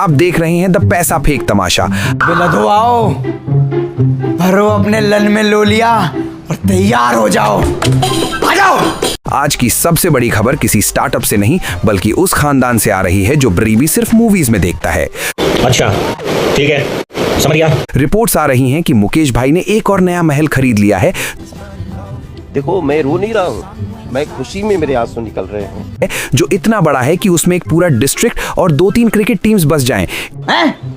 आप देख रहे हैं द पैसा फेंक तमाशा। लधवाओ, भरो अपने लन में लोलिया और तैयार हो जाओ, आ जाओ। आज की सबसे बड़ी खबर किसी स्टार्टअप से नहीं बल्कि उस खानदान से आ रही है जो ब्रीवी सिर्फ मूवीज में देखता है। अच्छा ठीक है, समझ गया। रिपोर्ट्स आ रही हैं कि मुकेश भाई ने एक और नया महल खरीद लिया है। देखो मैं रो नहीं रहा हूँ, मैं खुशी में मेरे आंसू निकल रहे हैं, जो इतना बड़ा है कि उसमें एक पूरा डिस्ट्रिक्ट और 2-3 क्रिकेट टीम्स बस जाएं।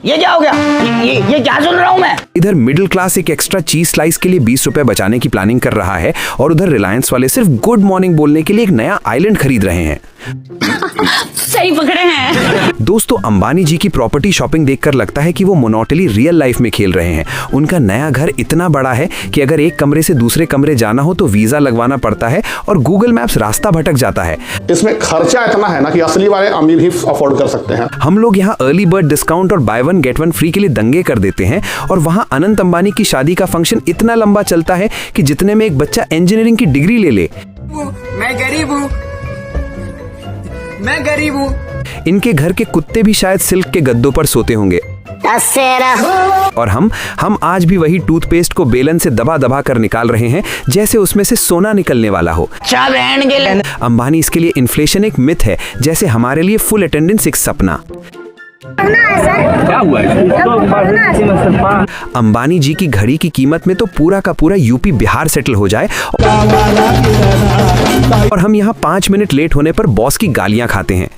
ये क्या हो गया? ये क्या सुन रहा हूँ मैं? इधर मिडिल क्लास एक एक्स्ट्रा चीज स्लाइस के लिए 20 रुपए बचाने की प्लानिंग कर रहा है और उधर रिलायंस वाले सिर्फ गुड मॉर्निंग बोलने के लिए एक नया आइलैंड खरीद रहे हैं। सही पकड़े हैं। दोस्तों, अंबानी जी की प्रॉपर्टी शॉपिंग देखकर लगता है कि वो मोनोटली रियल लाइफ में खेल रहे हैं। उनका नया घर इतना बड़ा है कि अगर एक कमरे से दूसरे कमरे जाना हो तो वीजा लगवाना पड़ता है और गूगल मैप्स रास्ता भटक जाता है। इसमें खर्चा इतना है ना कि असली वाले अमीर भी अफोर्ड कर सकते हैं। हम लोग यहाँ अर्ली बर्ड डिस्काउंट और by one get one free के लिए दंगे कर देते हैं और वहाँ अनंत अंबानी की शादी का फंक्शन इतना लंबा चलता है कि जितने में एक बच्चा इंजीनियरिंग की डिग्री ले ले। मैं गरीब हूँ, मैं गरीब हूँ। इनके घर के कुत्ते भी शायद सिल्क के गद्दों पर सोते होंगे। और हम आज भी वही टूथपेस्ट को बेलन से दबा दबा कर निकाल रहे हैं जैसे उसमें से सोना निकलने वाला हो। अंबानी इसके लिए इन्फ्लेशन एक मिथ है, जैसे हमारे लिए फुल अटेंडेंस एक सपना। क्या हुआ है? अंबानी जी की घड़ी की कीमत में तो पूरा का पूरा यूपी बिहार सेटल हो जाए और हम यहाँ 5 मिनट लेट होने पर बॉस की गालियां खाते हैं।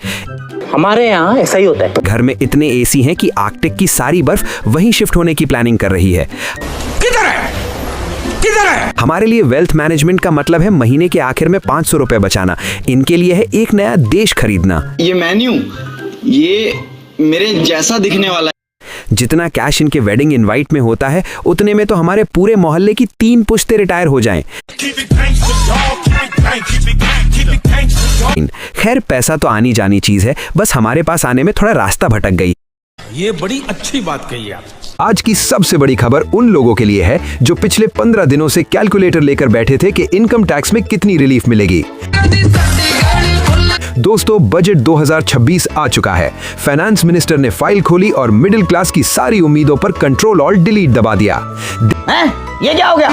हमारे यहाँ ऐसा ही होता है। घर में इतने एसी हैं कि आर्कटिक की सारी बर्फ वहीं शिफ्ट होने की प्लानिंग कर रही है। किधर है? किधर है? हमारे लिए वेल्थ मैनेजमेंट का मतलब है महीने के आखिर में 500 रुपए बचाना। इनके लिए है एक नया देश खरीदना। ये मेन्यू, ये मेरे जैसा दिखने वाला है। जितना कैश इनके वेडिंग इनवाइट में होता है उतने में तो हमारे पूरे मोहल्ले की 3 पुश्ते रिटायर हो जाएं। खैर, पैसा तो आनी जानी चीज है, बस हमारे पास आने में थोड़ा रास्ता भटक गई। ये बड़ी अच्छी बात कही आप। आज की सबसे बड़ी खबर उन लोगों के लिए है जो पिछले 15 दिनों से कैलकुलेटर लेकर बैठे थे कि इनकम टैक्स में कितनी रिलीफ मिलेगी। दोस्तों, बजट 2026 आ चुका है। फाइनेंस मिनिस्टर ने फाइल खोली और मिडिल क्लास की सारी उम्मीदों पर कंट्रोल और डिलीट दबा दिया। ये क्या हो गया?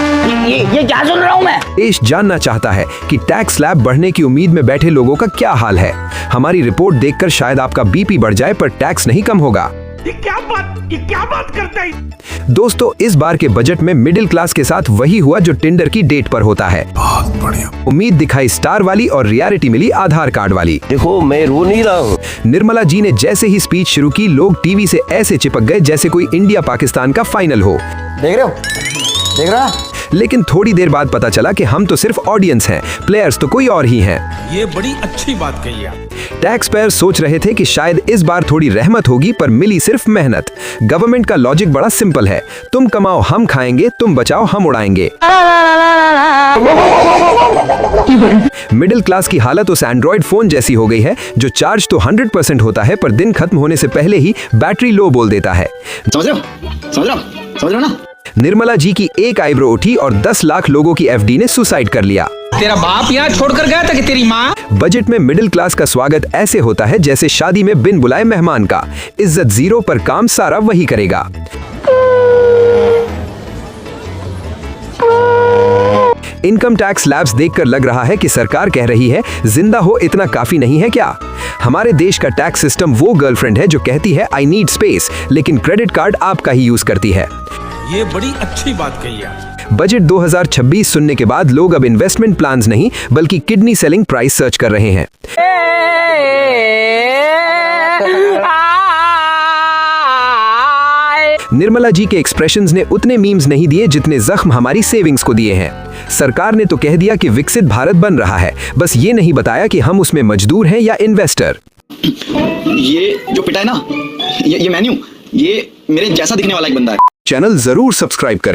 ये क्या सुन रहा हूँ मैं? देश जानना चाहता है कि टैक्स स्लैब बढ़ने की उम्मीद में बैठे लोगों का क्या हाल है। हमारी रिपोर्ट देखकर शायद आपका बीपी बढ़ जाए, पर टैक्स नहीं कम होगा। ये क्या बात करते हैं? दोस्तों, इस बार के बजट में मिडिल क्लास के साथ वही हुआ जो टिंडर की डेट पर होता है। बहुत बढ़िया। उम्मीद दिखाई स्टार वाली और रियलिटी मिली आधार कार्ड वाली। देखो मैं रो नहीं रहा हूँ। निर्मला जी ने जैसे ही स्पीच शुरू की, लोग टीवी से ऐसे चिपक गए जैसे कोई इंडिया पाकिस्तान का फाइनल हो। देख रहे हो? देख रहा? लेकिन थोड़ी देर बाद पता चला कि हम तो सिर्फ ऑडियंस हैं, प्लेयर्स तो कोई और ही हैं। ये बड़ी अच्छी बात कही आप। टैक्स पेयर सोच रहे थे कि शायद इस बार थोड़ी रहमत होगी, पर मिली सिर्फ मेहनत। गवर्नमेंट का लॉजिक बड़ा सिंपल है, तुम कमाओ हम खाएंगे, तुम बचाओ हम उड़ाएंगे। मिडिल क्लास की हालत उस एंड्रॉइड फोन जैसी हो गई है जो चार्ज तो 100% होता है, पर दिन खत्म होने से पहले ही बैटरी लो बोल देता है। समझ रहे हो ना? निर्मला जी की एक आईब्रो उठी और 10 लाख लोगों की एफडी ने सुसाइड कर लिया। तेरा बाप यहाँ छोड़कर गया था कि तेरी माँ? बजट में मिडिल क्लास का स्वागत ऐसे होता है जैसे शादी में बिन बुलाए मेहमान का। इज्जत जीरो पर काम सारा वही करेगा। इनकम टैक्स लैब्स देखकर लग रहा है कि सरकार कह रही है जिंदा हो इतना काफी नहीं है क्या? हमारे देश का टैक्स सिस्टम वो गर्लफ्रेंड है जो कहती है आई नीड स्पेस, लेकिन क्रेडिट कार्ड आपका ही यूज करती है। ये बड़ी अच्छी बात कही आप। बजट 2026 सुनने के बाद लोग अब इन्वेस्टमेंट प्लान्स नहीं बल्कि किडनी सेलिंग प्राइस सर्च कर रहे हैं। निर्मला जी के एक्सप्रेशंस ने उतने मीम्स नहीं दिए जितने जख्म हमारी सेविंग्स को दिए हैं। सरकार ने तो कह दिया कि विकसित भारत बन रहा है, बस ये नहीं बताया कि हम उसमें मजदूर हैं या इन्वेस्टर। ये जो पिटा है ना, ये मेन्यू, ये मेरे जैसा दिखने वाला एक बंदा है। चैनल जरूर सब्सक्राइब करें।